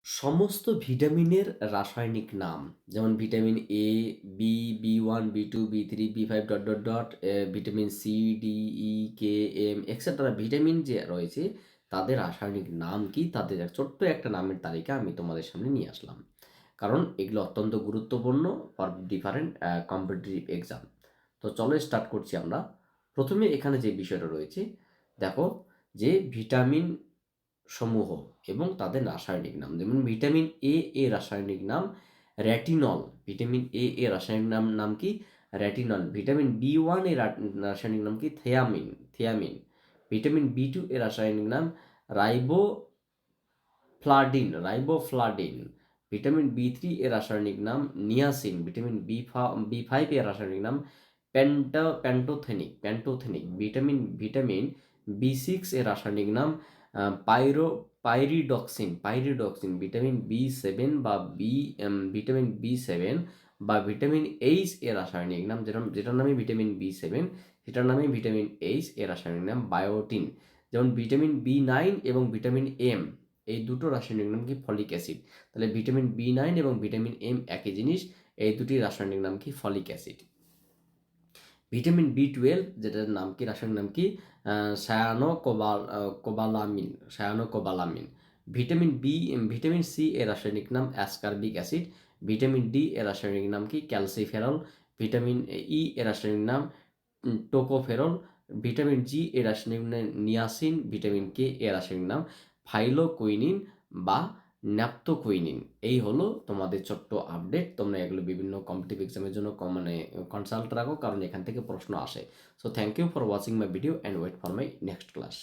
সমস্ত ভিটামিনের রাসায়নিক নাম, যেমন vitamin A, B, B one, B two, বি3, B five dot, dot, dot, vitamin C, D, E, K, M extra vitamin যে রয়েছে তাদের রাসায়নিক নাম কি? তাদের ছোট্ট একটা নামের তালিকা আমি তোমাদের সামনে নিয়ে আসলাম। কারণ এগুলো অত্যন্ত গুরুত্বপূর্ণ ফর ডিফারেন্ট কম্পিটিটিভ এক্সাম। তো চলো স্টার্ট করছি আমরা। প্রথমে এখানে যে বিষয়টা রয়েছে, দেখো যে ভিটামিন সমূহ এবং তাদের রাসায়নিক নাম। যেমন ভিটামিন এ এর রাসায়নিক নাম রেটিনল। ভিটামিন এ এর রাসায়নিক নাম কি? রেটিনল। ভিটামিন বি1 এর রাসায়নিক নাম কি? থিয়ামিন। ভিটামিন বি2 এর রাসায়নিক নাম রাইবোফ্লাডিন। ভিটামিন বি3 এর রাসায়নিক নাম নিয়াসিন। ভিটামিন বি5 এর রাসায়নিক নাম প্যান্টোথেনিক। ভিটামিন বি6 এর রাসায়নিক নাম পাইরিডক্সিন। ভিটামিন বি7 বা ভিটামিন এইচ এর রাসায়নিক নাম, যেটার নামে ভিটামিন বি7, সেটার নামে ভিটামিন এইচ এর রাসায়নিক নাম বায়োটিন। যেমন ভিটামিন বি9 এবং ভিটামিন এম, এই দুটো রাসায়নিক নাম কি? Folic acid. তাহলে ভিটামিন বি9 এবং ভিটামিন এম একই জিনিস, এই দুটি রাসায়নিক নাম কি? Folic acid. ভিটামিন বি12, যেটার নাম কি, রাসায়নিক নাম কি? সায়ানোকোবালামিন। ভিটামিন সি এর রাসায়নিক নাম অ্যাসকারবিক অ্যাসিড। ভিটামিন ডি এর রাসায়নিক নাম কি? ক্যালসিফেরল। ভিটামিন ই এর রাসায়নিক নাম টোকোফেরল। ভিটামিন জি এর রাসায়নিক নাম নিয়াসিন। ভিটামিন কে এর রাসায়নিক নাম ফাইলোকুইনিন বা ন্যাপথোকুইনিন। এই হলো তোমাদের ছোট্ট আপডেট। তোমরা এগুলো বিভিন্ন কম্পিটিটিভ এক্সামের জন্য মানে কনসাল্ট রাখো, কারণ এখান থেকে প্রশ্ন আসে। So thank you for watching my video and wait for my next class.